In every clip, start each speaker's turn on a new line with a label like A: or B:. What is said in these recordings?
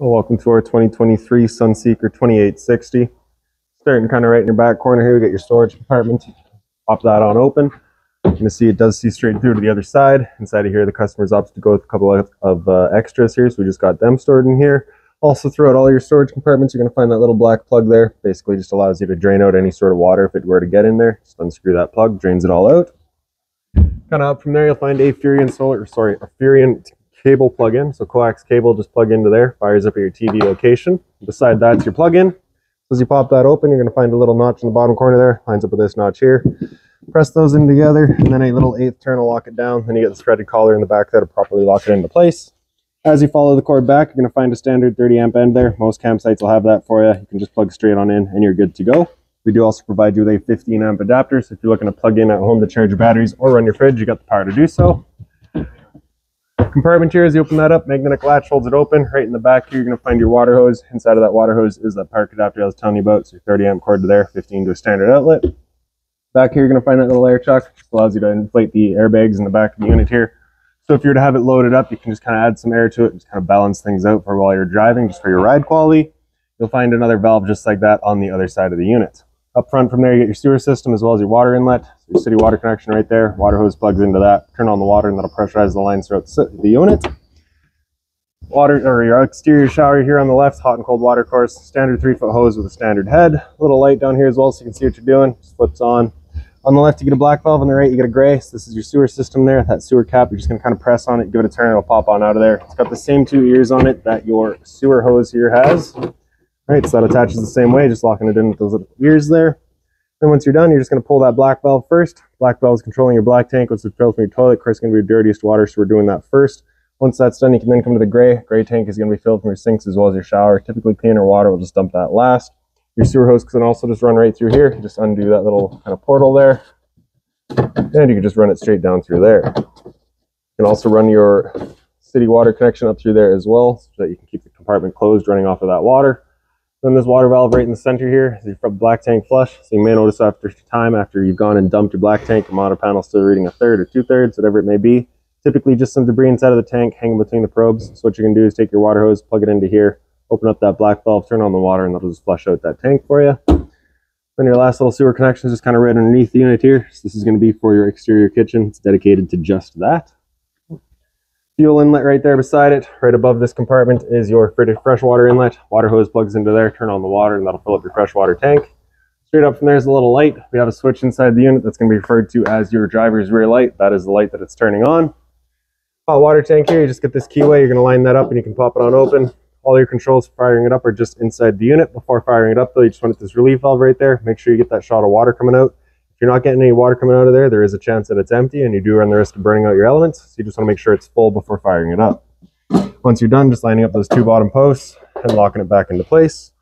A: Well, welcome to our 2023 Sunseeker 2860. Starting kind of right in your back corner here, we got your storage compartment. Pop that on open. You're going to see it does see straight through to the other side. Inside of here, the customer's opted to go with a couple of extras here, so we just got them stored in here. Also, throughout all your storage compartments, you're going to find that little black plug there. Basically, just allows you to drain out any sort of water if it were to get in there. Just unscrew that plug, drains it all out. Kind of up from there, you'll find a Furion cable plug-in. So coax cable, just plug into there, fires up at your TV location. Beside that's your plug-in. As you pop that open, you're going to find a little notch in the bottom corner there. Lines up with this notch here. Press those in together, and then a little 1/8 turn will lock it down. Then you get the threaded collar in the back there to properly lock it into place. As you follow the cord back, you're going to find a standard 30 amp end there. Most campsites will have that for you. You can just plug straight on in and you're good to go. We do also provide you with a 15 amp adapter, so if you're looking to plug in at home to charge your batteries or run your fridge, you got the power to do so. Compartment here, as you open that up, magnetic latch holds it open. Right in the back here, you're going to find your water hose. Inside of that water hose is that power adapter I was telling you about. So your 30 amp cord to there, 15 to a standard outlet. Back here, you're going to find that little air chuck, which allows you to inflate the airbags in the back of the unit here. So if you were to have it loaded up, you can just kind of add some air to it, just kind of balance things out for while you're driving, just for your ride quality. You'll find another valve just like that on the other side of the unit. Up front from there, you get your sewer system as well as your water inlet. So your city water connection right there. Water hose plugs into that. Turn on the water and that'll pressurize the lines throughout the unit. Your exterior shower here on the left, hot and cold water course. Standard 3-foot hose with a standard head. Little light down here as well so you can see what you're doing. Just flips on. On the left, you get a black valve. On the right, you get a gray. So this is your sewer system there. That sewer cap, you're just going to kind of press on it, give it a turn, it'll pop on out of there. It's got the same 2 ears on it that your sewer hose here has. Right, so that attaches the same way, just locking it in with those little ears there. Then once you're done, you're just going to pull that black valve first. Black valve is controlling your black tank, which is filled from your toilet. Of course, it's going to be your dirtiest water, so we're doing that first. Once that's done, you can then come to the gray. Gray tank is going to be filled from your sinks as well as your shower. Typically, peeing or water will just dump that last. Your sewer hose can also just run right through here. Just undo that little kind of portal there. And you can just run it straight down through there. You can also run your city water connection up through there as well, so that you can keep the compartment closed running off of that water. Then this water valve right in the center here is your black tank flush. So you may notice after you've gone and dumped your black tank, your monitor panel still reading 1/3 or 2/3, whatever it may be. Typically just some debris inside of the tank hanging between the probes. So what you can do is take your water hose, plug it into here, open up that black valve, turn on the water, and that'll just flush out that tank for you. Then your last little sewer connection is just kind of right underneath the unit here. So this is going to be for your exterior kitchen. It's dedicated to just that. Fuel inlet right there beside it. Right above this compartment is your freshwater inlet. Water hose plugs into there, turn on the water, and that'll fill up your freshwater tank. Straight up from there is a little light. We have a switch inside the unit that's going to be referred to as your driver's rear light. That is the light that it's turning on. Hot water tank here, you just get this keyway. You're going to line that up and you can pop it on open. All your controls for firing it up are just inside the unit. Before firing it up though, you just want this relief valve right there. Make sure you get that shot of water coming out. If you're not getting any water coming out of there, there is a chance that it's empty and you do run the risk of burning out your elements. So you just want to make sure it's full before firing it up. Once you're done, just lining up those 2 bottom posts and locking it back into place.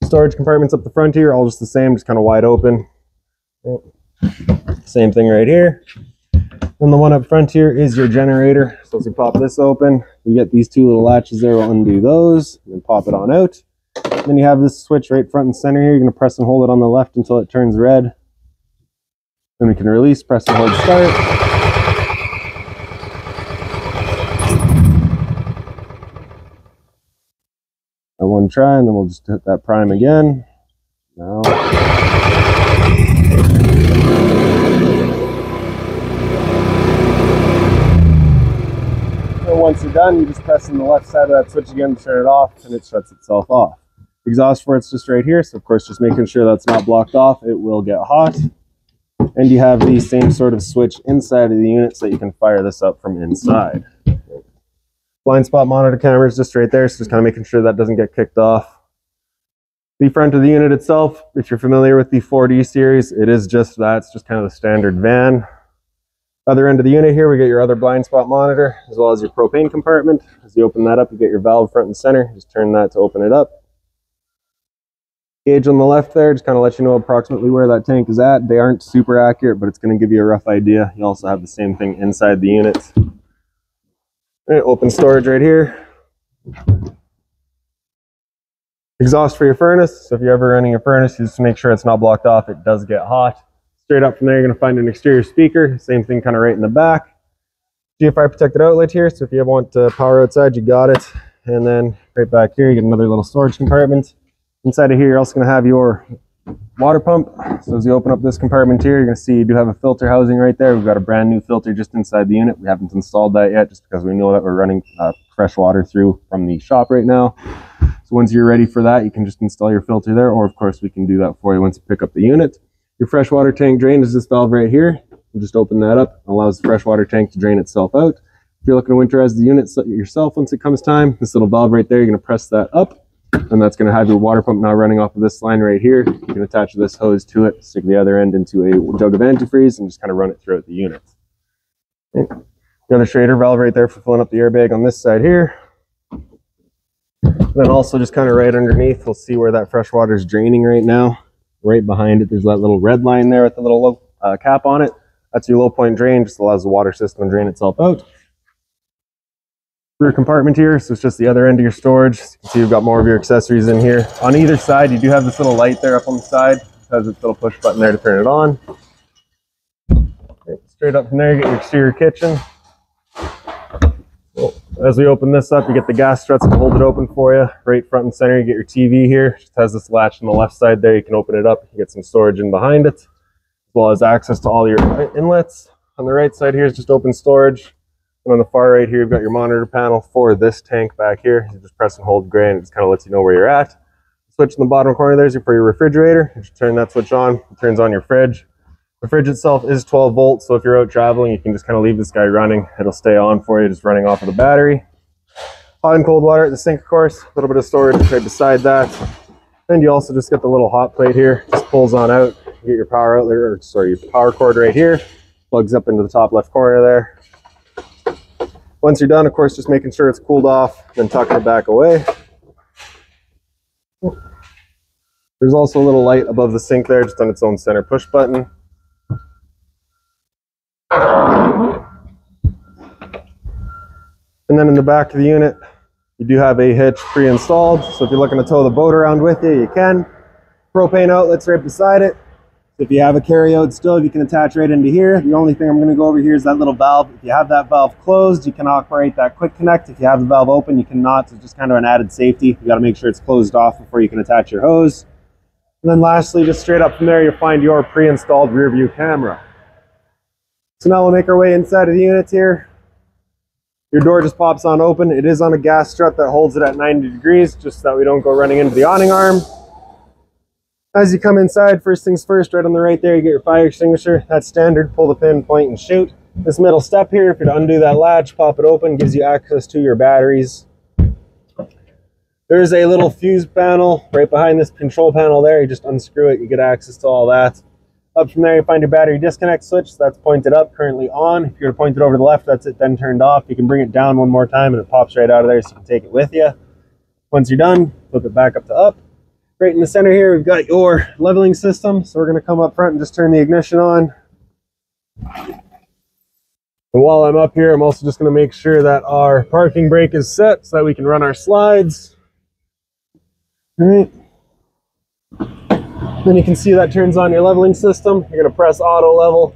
A: Storage compartments up the front here, all just the same, just kind of wide open. Same thing right here. And the one up front here is your generator. So as you pop this open, you get these 2 little latches there. We'll undo those and then pop it on out. Then you have this switch right front and center here. You're going to press and hold it on the left until it turns red. Then we can release, press and hold start. And one try, and then we'll just hit that prime again. Now. And once you're done, you just press on the left side of that switch again to turn it off, and it shuts itself off. Exhaust port's just right here, so of course just making sure that's not blocked off. It will get hot. And you have the same sort of switch inside of the unit so that you can fire this up from inside. Blind spot monitor camera is just right there, so just kind of making sure that doesn't get kicked off. The front of the unit itself, if you're familiar with the 4D series, it is just that. It's just kind of the standard van. Other end of the unit here, we get your other blind spot monitor, as well as your propane compartment. As you open that up, you get your valve front and center. Just turn that to open it up. Gauge on the left there, just kind of let you know approximately where that tank is at. They aren't super accurate, but it's going to give you a rough idea. You also have the same thing inside the unit. Right, open storage right here. Exhaust for your furnace. So if you're ever running a furnace, just make sure it's not blocked off. It does get hot. Straight up from there, you're going to find an exterior speaker. Same thing kind of right in the back. GFI protected outlet here. So if you ever want power outside, you got it. And then right back here, you get another little storage compartment. Inside of here, you're also going to have your water pump. So as you open up this compartment here, you're going to see you do have a filter housing right there. We've got a brand new filter just inside the unit. We haven't installed that yet just because we know that we're running fresh water through from the shop right now. So once you're ready for that, you can just install your filter there, or of course we can do that for you once you pick up the unit. Your freshwater tank drain is this valve right here. We'll just open that up. It allows the freshwater tank to drain itself out. If you're looking to winterize the unit yourself once it comes time, this little valve right there, you're going to press that up. And that's going to have your water pump now running off of this line right here. You can attach this hose to it, stick the other end into a jug of antifreeze, and just kind of run it throughout the unit. Okay. The other Schrader valve right there for filling up the airbag on this side here. And then also just kind of right underneath, we'll see where that fresh water is draining right now. Right behind it, there's that little red line there with the little cap on it. That's your low point drain, just allows the water system to drain itself out. Rear compartment here, so it's just the other end of your storage. So you can see you've got more of your accessories in here. On either side, you do have this little light there up on the side. It has this little push button there to turn it on. Okay, straight up from there, you get your exterior kitchen. Well, as we open this up, you get the gas struts to hold it open for you. Right front and center, you get your TV here. It just has this latch on the left side there. You can open it up. You get some storage in behind it, as well as access to all your inlets. On the right side here is just open storage. And on the far right here, you've got your monitor panel for this tank back here. You just press and hold gray, and it just kind of lets you know where you're at. Switch in the bottom corner there is for your refrigerator. You just turn that switch on, it turns on your fridge. The fridge itself is 12 volts, so if you're out traveling, you can just kind of leave this guy running. It'll stay on for you, just running off of the battery. Hot and cold water at the sink, of course. A little bit of storage right beside that. And you also just get the little hot plate here. Just pulls on out. You get your power outlet, or sorry, your power cord right here. Plugs up into the top left corner there. Once you're done, of course, just making sure it's cooled off, then tucking it back away. There's also a little light above the sink there, just on its own center push button. And then in the back of the unit, you do have a hitch pre-installed. So if you're looking to tow the boat around with you, you can. Propane outlet's right beside it. If you have a carryout stove, you can attach right into here. The only thing I'm going to go over here is that little valve. If you have that valve closed, you can operate that quick connect. If you have the valve open, you cannot. It's just kind of an added safety. You got to make sure it's closed off before you can attach your hose. And then lastly, just straight up from there, you'll find your pre-installed rear view camera. So now we'll make our way inside of the unit here. Your door just pops on open. It is on a gas strut that holds it at 90 degrees, just so that we don't go running into the awning arm. As you come inside, first things first, right on the right there, you get your fire extinguisher. That's standard. Pull the pin, point, and shoot. This middle step here, if you're to undo that latch, pop it open, gives you access to your batteries. There's a little fuse panel right behind this control panel there. You just unscrew it, you get access to all that. Up from there, you find your battery disconnect switch. That's pointed up, currently on. If you're to point it over to the left, that's it then turned off. You can bring it down one more time and it pops right out of there, so you can take it with you. Once you're done, flip it back up to up. Right in the center here, we've got your leveling system. So we're going to come up front and just turn the ignition on. And while I'm up here, I'm also just going to make sure that our parking brake is set so that we can run our slides. All right. Then you can see that turns on your leveling system. You're going to press auto level,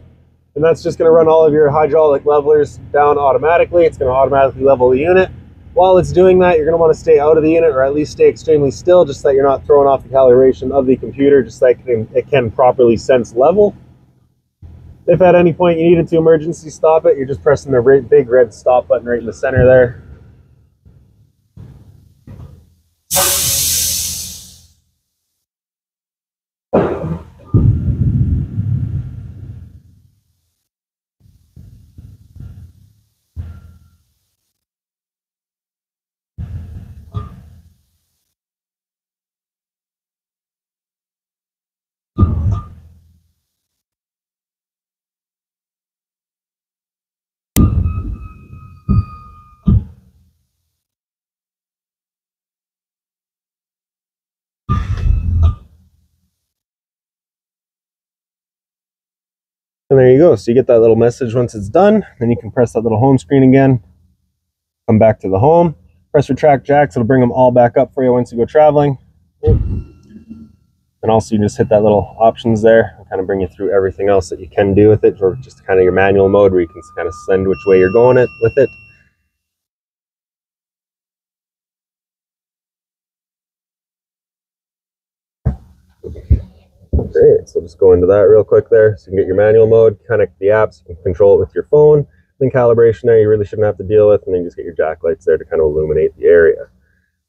A: and that's just going to run all of your hydraulic levelers down automatically. It's going to automatically level the unit. While it's doing that, you're going to want to stay out of the unit, or at least stay extremely still, just so that you're not throwing off the calibration of the computer, just so that it can properly sense level. If at any point you needed to emergency stop it, you're just pressing the big red stop button right in the center there. And there you go. So you get that little message once it's done. Then you can press that little home screen again. Come back to the home. Press retract jacks. It'll bring them all back up for you once you go traveling. And also you just hit that little options there and kind of bring you through everything else that you can do with it, or just kind of your manual mode where you can kind of send which way you're going with it. Great, so just go into that real quick there. So you can get your manual mode, connect the apps, you can control it with your phone. Then calibration there, you really shouldn't have to deal with, and then you just get your jack lights there to kind of illuminate the area.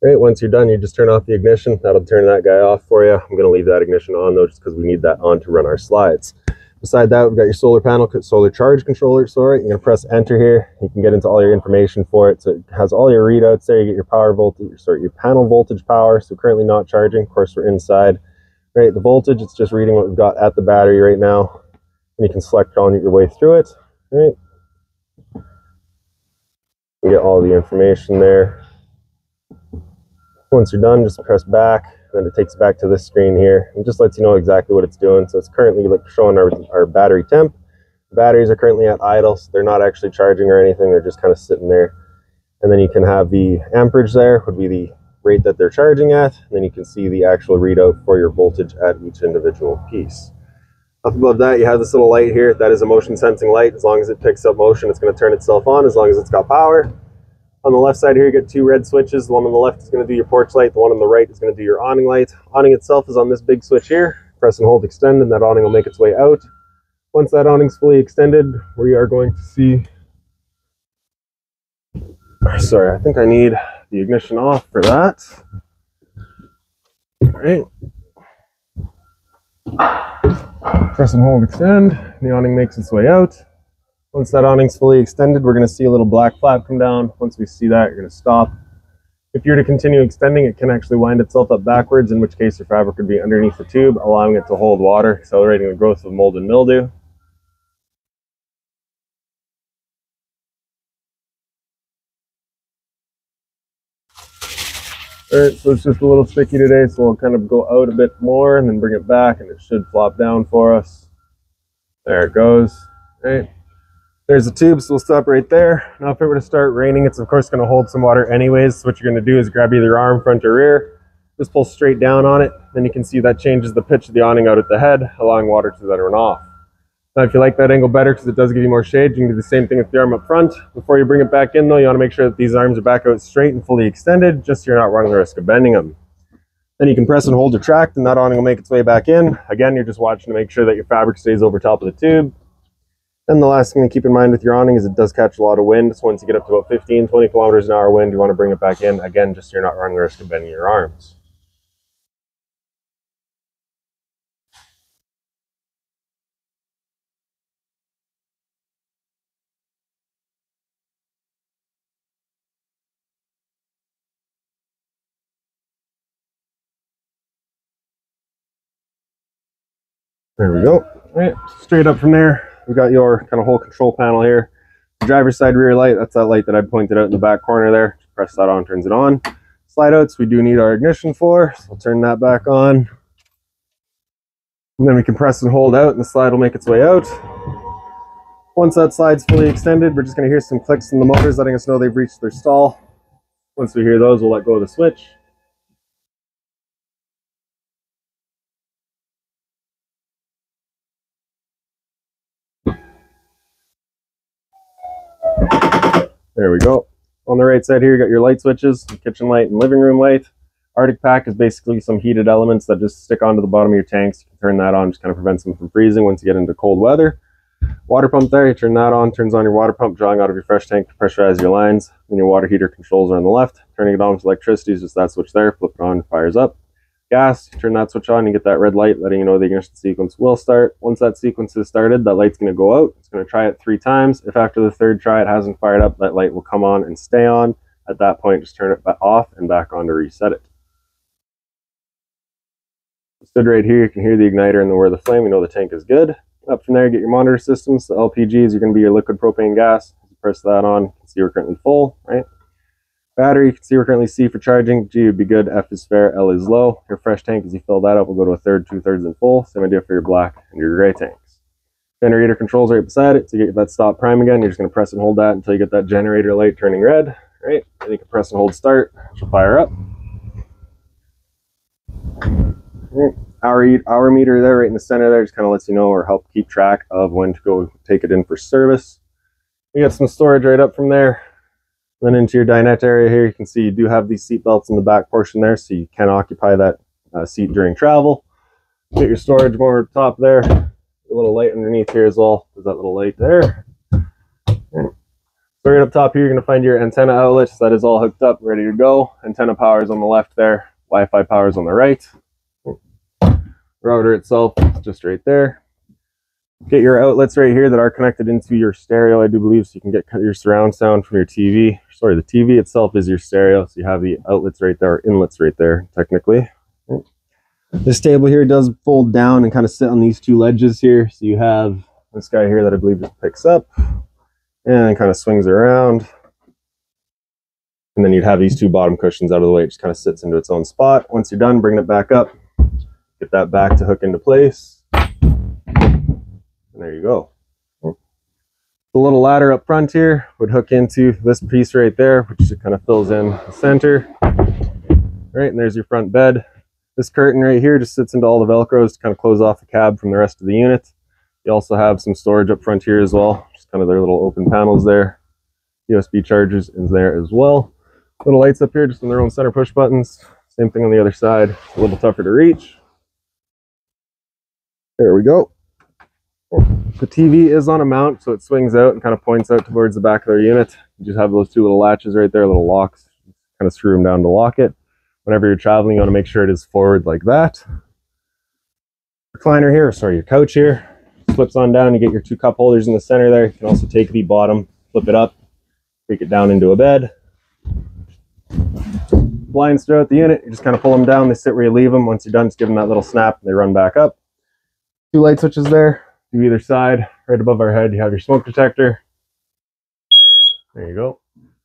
A: Great, once you're done, you just turn off the ignition. That'll turn that guy off for you. I'm gonna leave that ignition on though, just because we need that on to run our slides. Beside that, we've got your solar panel, solar charge controller, sorry. You're gonna press enter here. You can get into all your information for it. So it has all your readouts there. You get your power voltage, sorry, your panel voltage power. So currently not charging, of course we're inside. Right, the voltage, it's just reading what we've got at the battery right now. And you can select on your way through it. Right. You get all the information there. Once you're done, just press back, and then it takes you back to this screen here and just lets you know exactly what it's doing. So it's currently showing our battery temp. The batteries are currently at idle, so they're not actually charging or anything, they're just kind of sitting there. And then you can have the amperage there, would be the rate that they're charging at, and then you can see the actual readout for your voltage at each individual piece. Up above that, you have this little light here. That is a motion sensing light. As long as it picks up motion, it's going to turn itself on as long as it's got power. On the left side here, you get two red switches. The one on the left is going to do your porch light. The one on the right is going to do your awning light. Awning itself is on this big switch here. Press and hold extend, and that awning will make its way out. Once that awning's fully extended, we are going to see... Sorry, I think I need the ignition off for that. All right. Press and hold extend. The awning makes its way out. Once that awning's fully extended, we're going to see a little black flap come down. Once we see that, you're going to stop. If you're to continue extending, it can actually wind itself up backwards, in which case your fabric would be underneath the tube, allowing it to hold water, accelerating the growth of mold and mildew. Alright, so it's just a little sticky today, so we'll kind of go out a bit more and then bring it back, and it should flop down for us. There it goes. Alright. There's the tube, so we'll stop right there. Now if it were to start raining, it's of course going to hold some water anyways. So what you're going to do is grab either your arm, front or rear, just pull straight down on it. Then you can see that changes the pitch of the awning out at the head, allowing water to then run off. Now if you like that angle better because it does give you more shade, you can do the same thing with the arm up front. Before you bring it back in though, you want to make sure that these arms are back out straight and fully extended, just so you're not running the risk of bending them. Then you can press and hold retract, and that awning will make its way back in. Again, you're just watching to make sure that your fabric stays over top of the tube. And the last thing to keep in mind with your awning is it does catch a lot of wind. So once you get up to about 15, 20 kilometers an hour wind, you want to bring it back in. Again, just so you're not running the risk of bending your arms. There we go. All right, straight up from there, we've got your kind of whole control panel here. The driver's side rear light, that's that light that I pointed out in the back corner there. Just press that on, turns it on. Slide outs, we do need our ignition for, so I'll turn that back on. And then we can press and hold out, and the slide will make its way out. Once that slide's fully extended, we're just going to hear some clicks in the motors letting us know they've reached their stall. Once we hear those, we'll let go of the switch. There we go. On the right side here, you got your light switches, kitchen light and living room light. Arctic pack is basically some heated elements that just stick onto the bottom of your tanks. You can turn that on, just kind of prevents them from freezing once you get into cold weather. Water pump there, you turn that on, turns on your water pump, drawing out of your fresh tank to pressurize your lines. And your water heater controls are on the left. Turning it on with electricity is just that switch there. Flip it on, fires up. Gas, you turn that switch on, you get that red light letting you know the ignition sequence will start. Once that sequence is started, that light's going to go out. It's going to try it 3 times. If after the 3rd try it hasn't fired up, that light will come on and stay on. At that point, just turn it off and back on to reset it. Stood right here, you can hear the igniter and the whir of the flame. You know the tank is good. Up from there, you get your monitor systems. The LPGs are going to be your liquid propane gas. You press that on, you can see we're currently full, right? Battery, you can see we're currently C for charging. G would be good, F is fair, L is low. Your fresh tank, as you fill that up, will go to 1/3, 2/3 and full. Same idea for your black and your gray tanks. Generator controls right beside it. To get that stop prime again, you're just going to press and hold that until you get that generator light turning red, right? Then you can press and hold start, which will fire up. Hour meter there right in the center there just kind of lets you know or help keep track of when to go take it in for service. We got some storage right up from there. Then into your dinette area here, you can see you do have these seat belts in the back portion there, so you can occupy that seat during travel. Get your storage more top there. A little light underneath here as well. There's that little light there. So right up top here, you're going to find your antenna outlets. That is all hooked up, ready to go. Antenna power is on the left there. Wi-Fi power is on the right. Router itself is just right there. Get your outlets right here that are connected into your stereo, I do believe, so you can get your surround sound from your TV. Sorry, the TV itself is your stereo, so you have the outlets right there, or inlets right there, technically. This table here does fold down and kind of sit on these two ledges here. So you have this guy here that I believe just picks up and kind of swings around. And then you'd have these two bottom cushions out of the way. It just kind of sits into its own spot. Once you're done, bring it back up. Get that back to hook into place. And there you go. The little ladder up front here would hook into this piece right there, which kind of fills in the center. Right, and there's your front bed. This curtain right here just sits into all the Velcros to kind of close off the cab from the rest of the unit. You also have some storage up front here as well. Just kind of their little open panels there. USB chargers in there as well. Little lights up here just on their own center push buttons. Same thing on the other side. A little tougher to reach. There we go. The TV is on a mount, so it swings out and kind of points out towards the back of their unit. You just have those two little latches right there, little locks. Kind of screw them down to lock it. Whenever you're traveling, you want to make sure it is forward like that. Recliner here, sorry, your couch here, flips on down. You get your two cup holders in the center there. You can also take the bottom, flip it up, take it down into a bed. Blinds throughout the unit, you just kind of pull them down. They sit where you leave them. Once you're done, just give them that little snap and they run back up. Two light switches there to either side. Right above our head, you have your smoke detector. There you go.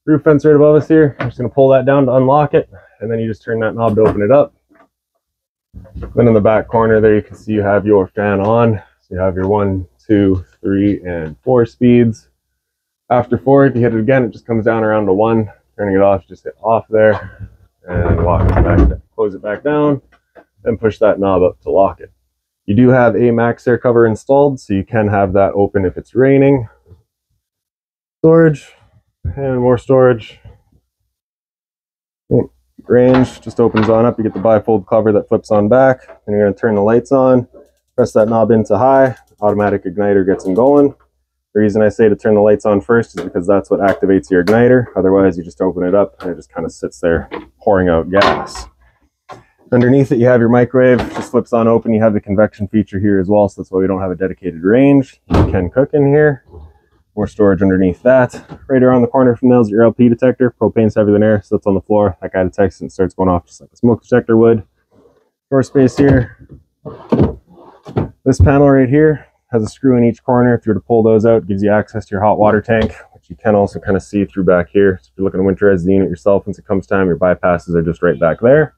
A: Roof fence right above us here. I'm just going to pull that down to unlock it, and then you just turn that knob to open it up. Then in the back corner there, you can see you have your fan on. So you have your 1, 2, 3, and 4 speeds. After 4, if you hit it again, it just comes down around to 1. Turning it off, just hit off there, and lock it back, close it back down, and push that knob up to lock it. You do have a max air cover installed, so you can have that open if it's raining. Storage, and more storage. Range just opens on up. You get the bifold cover that flips on back. And you're going to turn the lights on. Press that knob into high. Automatic igniter gets them going. The reason I say to turn the lights on first is because that's what activates your igniter. Otherwise, you just open it up and it just kind of sits there pouring out gas. Underneath it, you have your microwave. It just flips on open. You have the convection feature here as well, so that's why we don't have a dedicated range. You can cook in here. More storage underneath that. Right around the corner from those, your LP detector. Propane's heavier than air, so it's on the floor. That guy detects it and starts going off just like a smoke detector would. Door space here. This panel right here has a screw in each corner. If you were to pull those out, it gives you access to your hot water tank, which you can also kind of see through back here. So if you're looking to winterize the unit yourself, once it comes time, your bypasses are just right back there.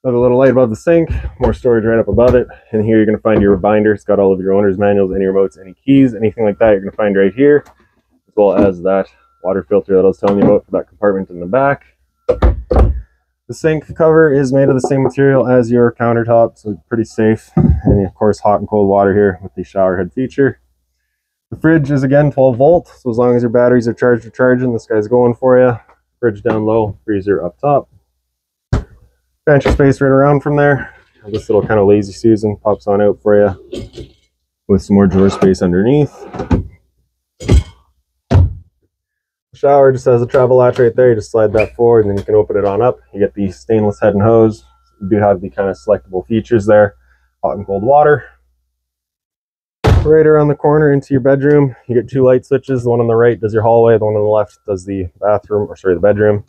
A: Another little light above the sink, more storage right up above it. And here you're going to find your binder. It's got all of your owner's manuals, any remotes, any keys, anything like that you're going to find right here, as well as that water filter that I was telling you about for that compartment in the back. The sink cover is made of the same material as your countertop, so pretty safe. And of course, hot and cold water here with the shower head feature. The fridge is again 12 volt, so as long as your batteries are charged or charging, this guy's going for you. Fridge down low, freezer up top. Pantry space right around from there. This little kind of lazy Susan pops on out for you with some more drawer space underneath. The shower just has a travel latch right there. You just slide that forward and then you can open it on up. You get the stainless head and hose. You do have the kind of selectable features there. Hot and cold water. Right around the corner into your bedroom, you get two light switches. The one on the right does your hallway. The one on the left does the bathroom, or sorry, the bedroom.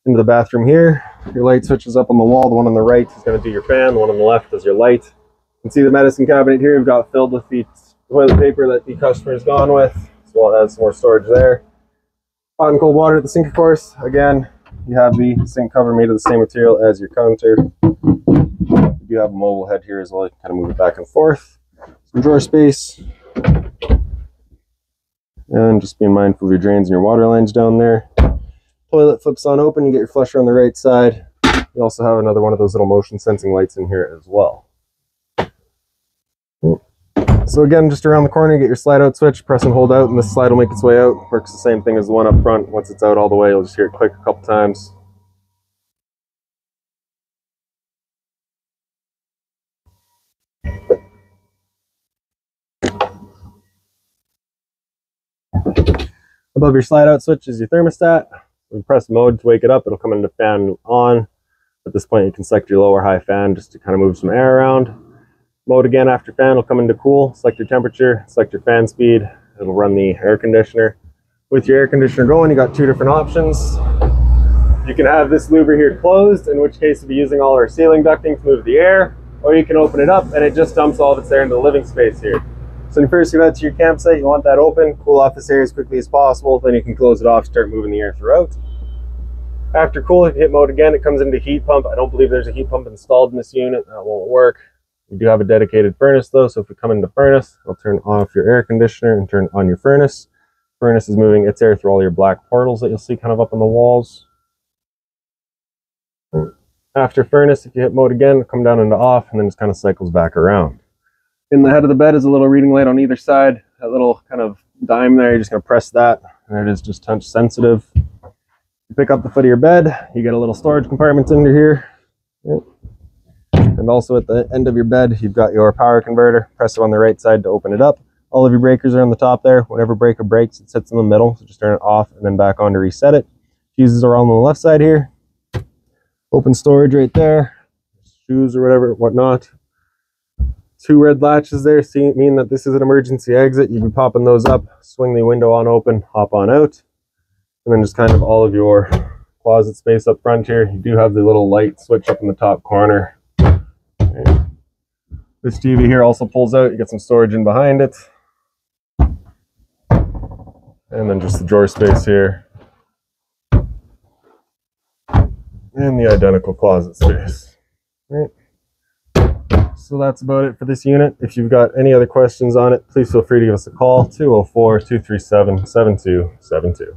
A: Into the bathroom here, your light switch is up on the wall. The one on the right is going to do your fan. The one on the left does your light. You can see the medicine cabinet here. We've got filled with the toilet paper that the customer's gone with, as well as some more storage there. Hot and cold water at the sink, of course. Again, you have the sink cover made of the same material as your counter. You do have a mobile head here as well. You can kind of move it back and forth. Some drawer space. And just being mindful of your drains and your water lines down there. Toilet flips on open. You get your flusher on the right side. You also have another one of those little motion sensing lights in here as well. So again, just around the corner, you get your slide out switch. Press and hold out, and this slide will make its way out. Works the same thing as the one up front. Once it's out all the way, you'll just hear it click a couple times. Above your slide out switch is your thermostat. When you press mode to wake it up, it'll come into fan on. At this point, you can select your low or high fan just to kind of move some air around. Mode again after fan will come into cool. Select your temperature, select your fan speed. It'll run the air conditioner. With your air conditioner going, you got two different options. You can have this louver here closed, in which case you'll be using all our ceiling ducting to move the air, or you can open it up and it just dumps all of its air into the living space here. So when you first get out to your campsite, you want that open, cool off this area as quickly as possible, then you can close it off, start moving the air throughout. After cool, if you hit mode again, it comes into heat pump. I don't believe there's a heat pump installed in this unit. That won't work. We do have a dedicated furnace though, so if we come into furnace, it'll turn off your air conditioner and turn on your furnace. Furnace is moving its air through all your black portals that you'll see kind of up on the walls. After furnace, if you hit mode again, it'll come down into off and then just kind of cycles back around. In the head of the bed is a little reading light on either side. That little kind of dime there, you're just going to press that, and it is just touch sensitive. You pick up the foot of your bed, you get a little storage compartment under here. And also at the end of your bed, you've got your power converter. Press it on the right side to open it up. All of your breakers are on the top there. Whenever breaker breaks, it sits in the middle, so just turn it off and then back on to reset it. Fuses are all on the left side here. Open storage right there. Shoes or whatever, whatnot. Two red latches there mean that this is an emergency exit. You can popping those up, swing the window on open, hop on out. And then just kind of all of your closet space up front here. You do have the little light switch up in the top corner. Okay. This TV here also pulls out. You get some storage in behind it. And then just the drawer space here. And the identical closet space. Right. So that's about it for this unit. If you've got any other questions on it, please feel free to give us a call, 204-237-7272.